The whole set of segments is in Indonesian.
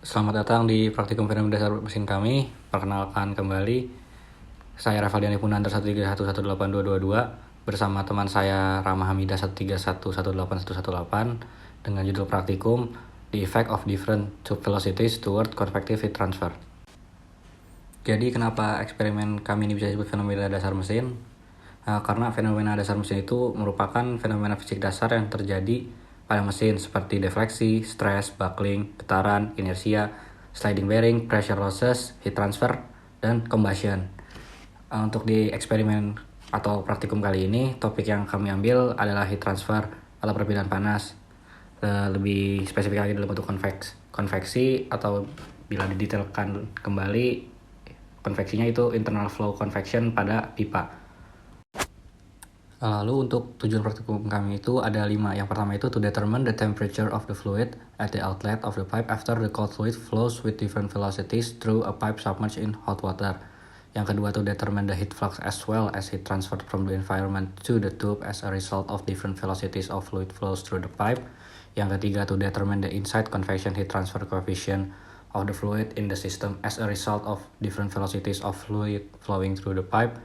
Selamat datang di praktikum fenomena dasar mesin kami. Perkenalkan kembali, saya Rafaliani Punantar 131182222 bersama teman saya Rama Hamidah 131181118 dengan judul praktikum The Effect of Different Tube Velocities Toward Convective Heat Transfer. Jadi kenapa eksperimen kami ini bisa disebut fenomena dasar mesin? Karena fenomena dasar mesin itu merupakan fenomena fisik dasar yang terjadi pada mesin seperti defleksi, stress, buckling, getaran, inersia, sliding bearing, pressure losses, heat transfer, dan combustion. Untuk di eksperimen atau praktikum kali ini, topik yang kami ambil adalah heat transfer atau perpindahan panas. Lebih spesifik lagi dalam bentuk konveksi atau bila didetailkan kembali, konveksinya itu internal flow convection pada pipa. Lalu untuk tujuan praktikum kami itu ada 5. Yang pertama itu to determine the temperature of the fluid at the outlet of the pipe after the cold fluid flows with different velocities through a pipe submerged in hot water. Yang kedua to determine the heat flux as well as heat transferred from the environment to the tube as a result of different velocities of fluid flows through the pipe. Yang ketiga to determine the inside convection heat transfer coefficient of the fluid in the system as a result of different velocities of fluid flowing through the pipe.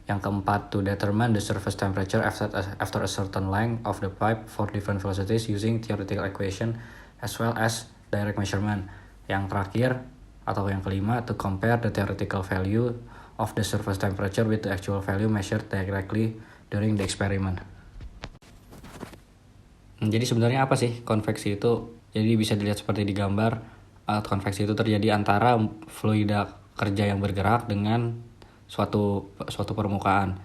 Yang keempat, to determine the surface temperature after a certain length of the pipe for different velocities using theoretical equation as well as direct measurement. Yang terakhir, atau yang kelima, to compare the theoretical value of the surface temperature with the actual value measured directly during the experiment. Jadi sebenarnya apa sih konveksi itu? Jadi bisa dilihat seperti di gambar, konveksi itu terjadi antara fluida kerja yang bergerak dengan suatu permukaan.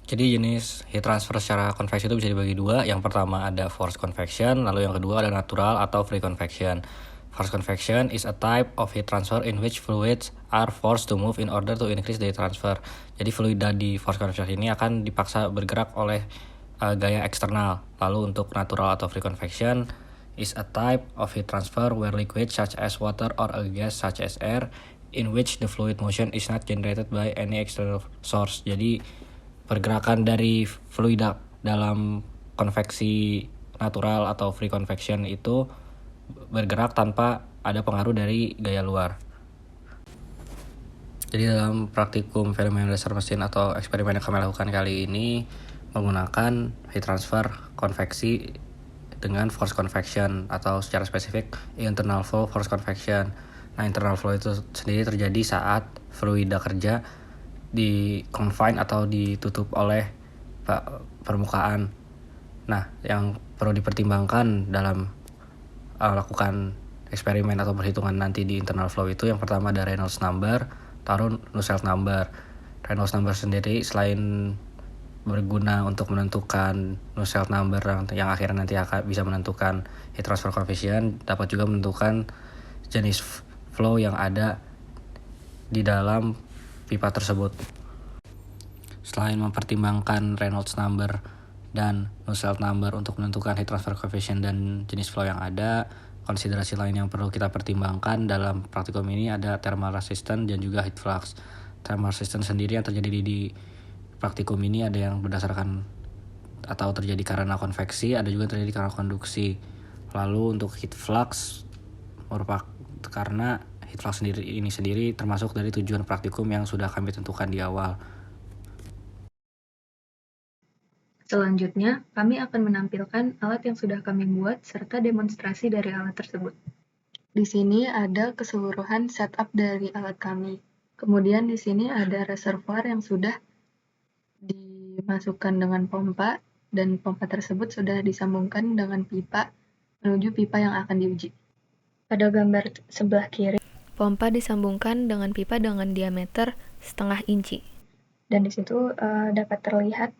Jadi jenis heat transfer secara konveksi itu bisa dibagi dua. Yang pertama ada forced convection, lalu yang kedua ada natural atau free convection. Forced convection is a type of heat transfer in which fluids are forced to move in order to increase the heat transfer. Jadi fluida di forced convection ini akan dipaksa bergerak oleh gaya eksternal. Lalu untuk natural atau free convection is a type of heat transfer where liquid such as water or a gas such as air in which the fluid motion is not generated by any external source. Jadi pergerakan dari fluida dalam konveksi natural atau free convection itu bergerak tanpa ada pengaruh dari gaya luar. Jadi dalam praktikum fenomena dasar mesin atau eksperimen yang kami lakukan kali ini menggunakan heat transfer konveksi dengan forced convection atau secara spesifik internal flow forced convection. Nah, internal flow itu sendiri terjadi saat fluida kerja di confine atau ditutup oleh permukaan. Nah, yang perlu dipertimbangkan dalam lakukan eksperimen atau perhitungan nanti di internal flow itu yang pertama ada Reynolds number, taruh Nusselt number. Reynolds number sendiri selain berguna untuk menentukan Nusselt number yang akhirnya nanti akan bisa menentukan heat transfer coefficient, dapat juga menentukan jenis flow yang ada di dalam pipa tersebut. Selain mempertimbangkan Reynolds number dan Nusselt number untuk menentukan heat transfer coefficient dan jenis flow yang ada, konsiderasi lain yang perlu kita pertimbangkan dalam praktikum ini ada thermal resistance dan juga heat flux. Thermal resistance sendiri yang terjadi di praktikum ini ada yang berdasarkan atau terjadi karena konveksi, ada juga terjadi karena konduksi. Lalu untuk heat flux merupakan karena heat flux ini sendiri termasuk dari tujuan praktikum yang sudah kami tentukan di awal. Selanjutnya, kami akan menampilkan alat yang sudah kami buat serta demonstrasi dari alat tersebut. Di sini ada keseluruhan setup dari alat kami. Kemudian di sini ada reservoir yang sudah dimasukkan dengan pompa dan pompa tersebut sudah disambungkan dengan pipa menuju pipa yang akan diuji. Pada gambar sebelah kiri, pompa disambungkan dengan pipa dengan diameter 0,5 inci. Dan di situ dapat terlihat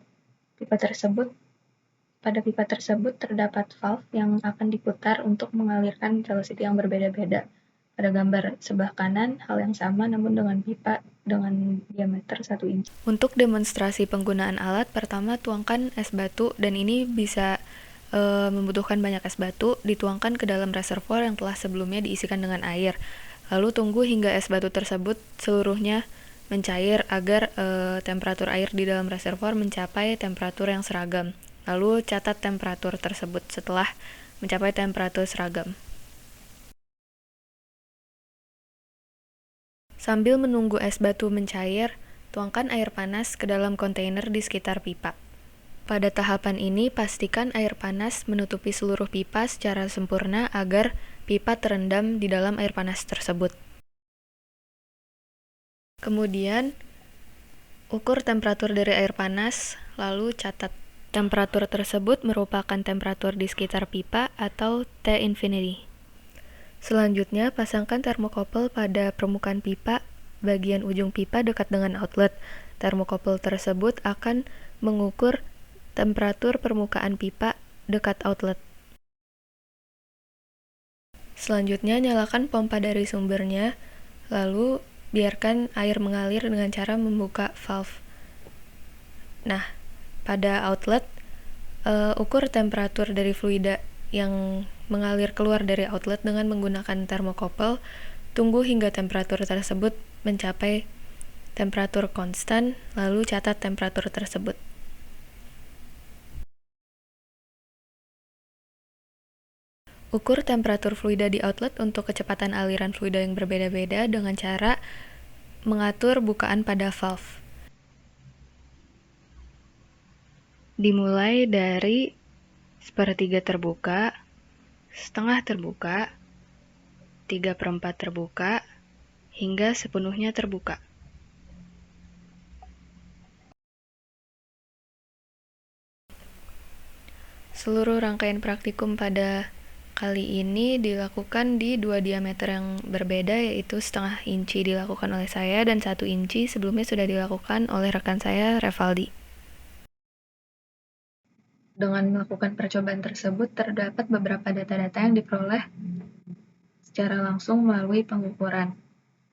pada pipa tersebut terdapat valve yang akan diputar untuk mengalirkan velocity yang berbeda-beda. Pada gambar sebelah kanan, hal yang sama namun dengan pipa dengan diameter 1 inci. Untuk demonstrasi penggunaan alat, pertama tuangkan es batu, dan ini bisa membutuhkan banyak es batu, dituangkan ke dalam reservoir yang telah sebelumnya diisikan dengan air. Lalu tunggu hingga es batu tersebut seluruhnya mencair agar temperatur air di dalam reservoir mencapai temperatur yang seragam. Lalu catat temperatur tersebut setelah mencapai temperatur seragam. Sambil menunggu es batu mencair, tuangkan air panas ke dalam kontainer di sekitar pipa. Pada tahapan ini, pastikan air panas menutupi seluruh pipa secara sempurna agar pipa terendam di dalam air panas tersebut. Kemudian, ukur temperatur dari air panas, lalu catat. Temperatur tersebut merupakan temperatur di sekitar pipa atau T-infinity. Selanjutnya, pasangkan termokopel pada permukaan pipa bagian ujung pipa dekat dengan outlet. Termokopel tersebut akan mengukur temperatur permukaan pipa dekat outlet. Selanjutnya, nyalakan pompa dari sumbernya, lalu biarkan air mengalir dengan cara membuka valve. Nah, pada outlet, ukur temperatur dari fluida yang mengalir keluar dari outlet dengan menggunakan termokopel. Tunggu hingga temperatur tersebut mencapai temperatur konstan, lalu catat temperatur tersebut. Ukur temperatur fluida di outlet untuk kecepatan aliran fluida yang berbeda-beda dengan cara mengatur bukaan pada valve. Dimulai dari 1/3 terbuka, setengah terbuka, 3/4 terbuka, hingga sepenuhnya terbuka. Seluruh rangkaian praktikum pada kali ini dilakukan di 2 diameter yang berbeda, yaitu 1/2 inci dilakukan oleh saya dan 1 inci sebelumnya sudah dilakukan oleh rekan saya, Revaldi. Dengan melakukan percobaan tersebut, terdapat beberapa data-data yang diperoleh secara langsung melalui pengukuran,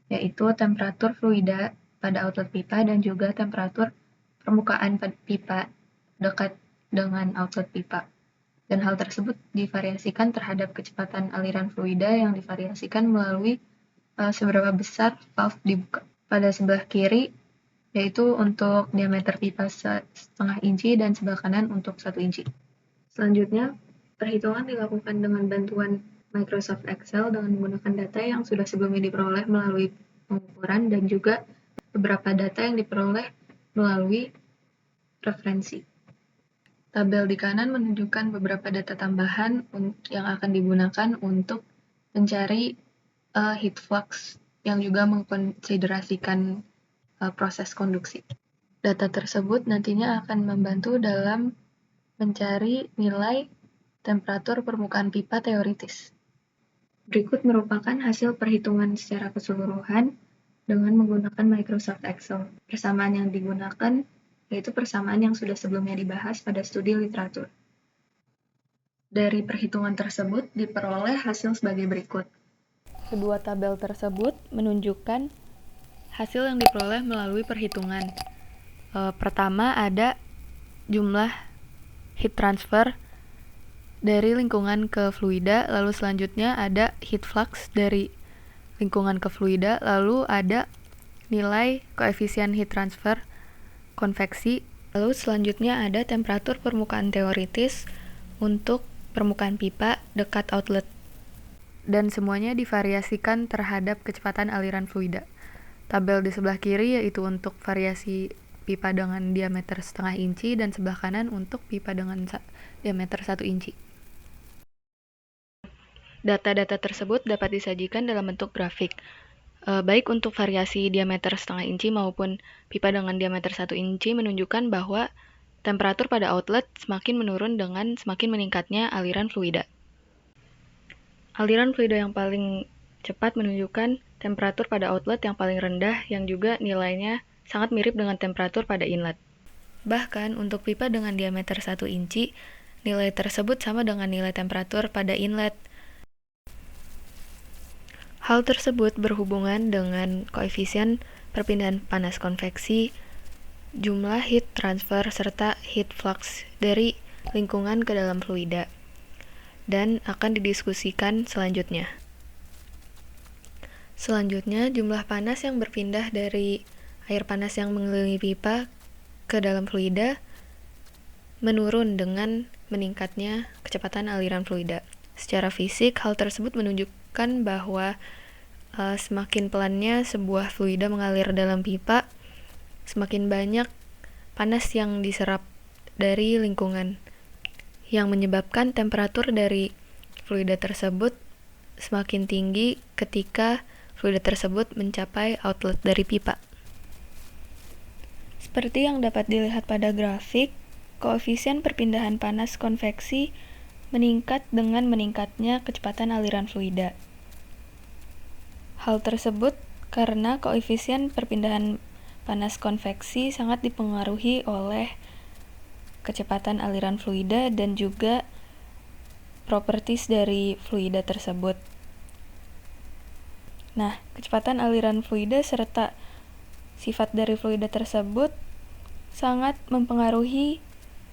yaitu temperatur fluida pada outlet pipa dan juga temperatur permukaan pipa dekat dengan outlet pipa. Dan hal tersebut divariasikan terhadap kecepatan aliran fluida yang divariasikan melalui seberapa besar valve dibuka. Pada sebelah kiri, yaitu untuk diameter pipa 1/2 inci dan sebelah kanan untuk 1 inci. Selanjutnya, perhitungan dilakukan dengan bantuan Microsoft Excel dengan menggunakan data yang sudah sebelumnya diperoleh melalui pengukuran dan juga beberapa data yang diperoleh melalui referensi. Tabel di kanan menunjukkan beberapa data tambahan yang akan digunakan untuk mencari heat flux yang juga mengkonsiderasikan proses konduksi. Data tersebut nantinya akan membantu dalam mencari nilai temperatur permukaan pipa teoritis. Berikut merupakan hasil perhitungan secara keseluruhan dengan menggunakan Microsoft Excel. Persamaan yang digunakan yaitu persamaan yang sudah sebelumnya dibahas pada studi literatur. Dari perhitungan tersebut diperoleh hasil sebagai berikut. Kedua tabel tersebut menunjukkan hasil yang diperoleh melalui perhitungan. Pertama ada jumlah heat transfer dari lingkungan ke fluida, lalu selanjutnya ada heat flux dari lingkungan ke fluida, lalu ada nilai koefisien heat transfer konveksi, lalu selanjutnya ada temperatur permukaan teoritis untuk permukaan pipa dekat outlet, dan semuanya divariasikan terhadap kecepatan aliran fluida. Tabel di sebelah kiri yaitu untuk variasi pipa dengan diameter 1/2 inci dan sebelah kanan untuk pipa dengan diameter 1 inci. Data-data tersebut dapat disajikan dalam bentuk grafik, baik untuk variasi diameter 1/2 inci maupun pipa dengan diameter 1 inci menunjukkan bahwa temperatur pada outlet semakin menurun dengan semakin meningkatnya aliran fluida. Aliran fluida yang paling cepat menunjukkan temperatur pada outlet yang paling rendah yang juga nilainya sangat mirip dengan temperatur pada inlet. Bahkan untuk pipa dengan diameter 1 inci, nilai tersebut sama dengan nilai temperatur pada inlet. Hal tersebut berhubungan dengan koefisien perpindahan panas konveksi, jumlah heat transfer, serta heat flux dari lingkungan ke dalam fluida, dan akan didiskusikan selanjutnya. Selanjutnya, jumlah panas yang berpindah dari air panas yang mengelilingi pipa ke dalam fluida menurun dengan meningkatnya kecepatan aliran fluida. Secara fisik, hal tersebut menunjukkan bahwa semakin pelannya sebuah fluida mengalir dalam pipa, semakin banyak panas yang diserap dari lingkungan, yang menyebabkan temperatur dari fluida tersebut semakin tinggi ketika fluida tersebut mencapai outlet dari pipa. Seperti yang dapat dilihat pada grafik, koefisien perpindahan panas konveksi meningkat dengan meningkatnya kecepatan aliran fluida. Hal tersebut karena koefisien perpindahan panas konveksi sangat dipengaruhi oleh kecepatan aliran fluida dan juga properties dari fluida tersebut. Nah, kecepatan aliran fluida serta sifat dari fluida tersebut sangat mempengaruhi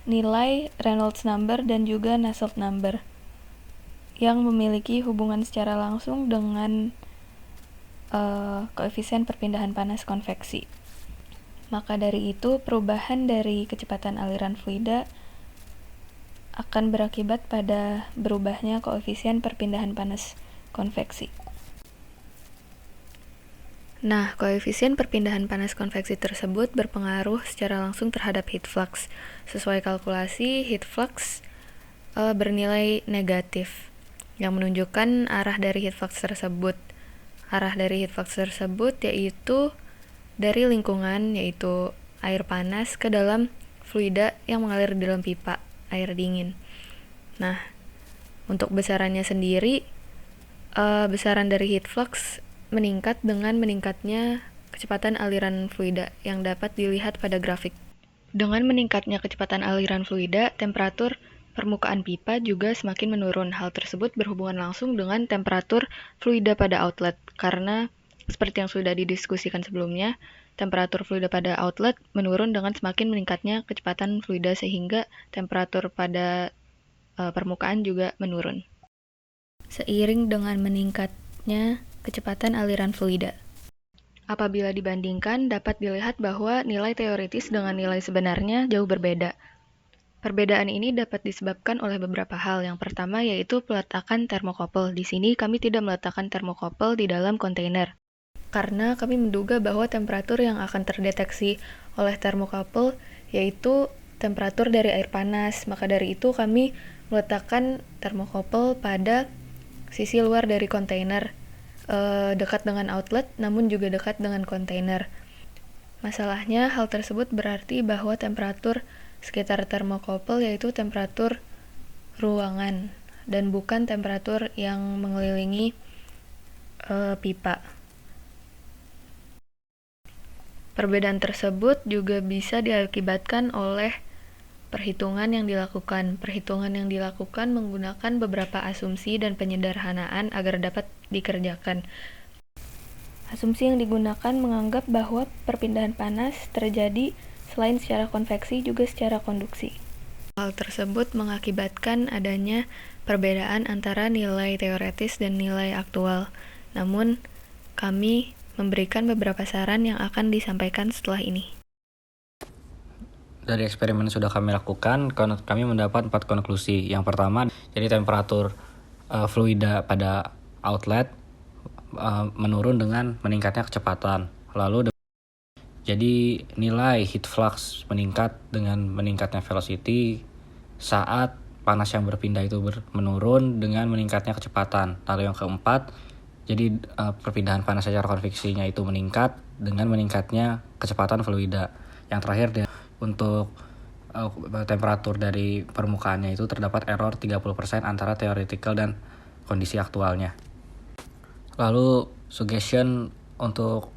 nilai Reynolds number dan juga Nusselt number yang memiliki hubungan secara langsung dengan koefisien perpindahan panas konveksi. Maka dari itu, perubahan dari kecepatan aliran fluida akan berakibat pada berubahnya koefisien perpindahan panas konveksi. Nah, koefisien perpindahan panas konveksi tersebut berpengaruh secara langsung terhadap heat flux. Sesuai kalkulasi, heat flux bernilai negatif, yang menunjukkan arah dari heat flux tersebut. Arah dari heat flux tersebut yaitu dari lingkungan, yaitu air panas ke dalam fluida yang mengalir di dalam pipa, air dingin. Nah, untuk besarannya sendiri, besaran dari heat flux meningkat dengan meningkatnya kecepatan aliran fluida yang dapat dilihat pada grafik. Dengan meningkatnya kecepatan aliran fluida, temperatur permukaan pipa juga semakin menurun. Hal tersebut berhubungan langsung dengan temperatur fluida pada outlet, karena seperti yang sudah didiskusikan sebelumnya, temperatur fluida pada outlet menurun dengan semakin meningkatnya kecepatan fluida sehingga temperatur pada permukaan juga menurun. Seiring dengan meningkatnya kecepatan aliran fluida. Apabila dibandingkan, dapat dilihat bahwa nilai teoritis dengan nilai sebenarnya jauh berbeda. Perbedaan ini dapat disebabkan oleh beberapa hal. Yang pertama yaitu peletakan termokopel. Di sini kami tidak meletakkan termokopel di dalam kontainer, karena kami menduga bahwa temperatur yang akan terdeteksi oleh termokopel yaitu temperatur dari air panas. Maka dari itu kami meletakkan termokopel pada sisi luar dari kontainer, dekat dengan outlet namun juga dekat dengan kontainer. Masalahnya, hal tersebut berarti bahwa temperatur sekitar termokopel yaitu temperatur ruangan dan bukan temperatur yang mengelilingi pipa. Perbedaan tersebut juga bisa diakibatkan oleh perhitungan yang dilakukan. Perhitungan yang dilakukan menggunakan beberapa asumsi dan penyederhanaan agar dapat dikerjakan. Asumsi yang digunakan menganggap bahwa perpindahan panas terjadi selain secara konveksi juga secara konduksi. Hal tersebut mengakibatkan adanya perbedaan antara nilai teoretis dan nilai aktual. Namun, kami memberikan beberapa saran yang akan disampaikan setelah ini. Dari eksperimen yang sudah kami lakukan, kami mendapat 4 konklusi. Yang pertama, jadi temperatur fluida pada outlet menurun dengan meningkatnya kecepatan. Lalu jadi nilai heat flux meningkat dengan meningkatnya velocity saat panas yang berpindah itu menurun dengan meningkatnya kecepatan. Lalu yang keempat, jadi perpindahan panas secara konveksinya itu meningkat dengan meningkatnya kecepatan fluida. Yang terakhir, untuk temperatur dari permukaannya itu terdapat error 30% antara theoretical dan kondisi aktualnya. Lalu suggestion untuk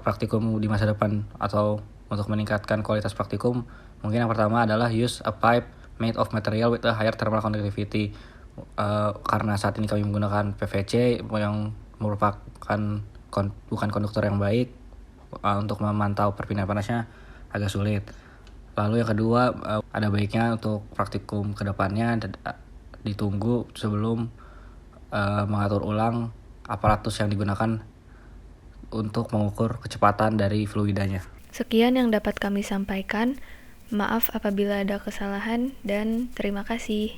praktikum di masa depan atau untuk meningkatkan kualitas praktikum, mungkin yang pertama adalah use a pipe made of material with a higher thermal conductivity. Karena saat ini kami menggunakan PVC yang merupakan bukan konduktor yang baik, untuk memantau perpindahan panasnya agak sulit. Lalu yang kedua, ada baiknya untuk praktikum kedepannya ditunggu sebelum mengatur ulang aparatus yang digunakan untuk mengukur kecepatan dari fluidanya. Sekian yang dapat kami sampaikan. Maaf apabila ada kesalahan dan terima kasih.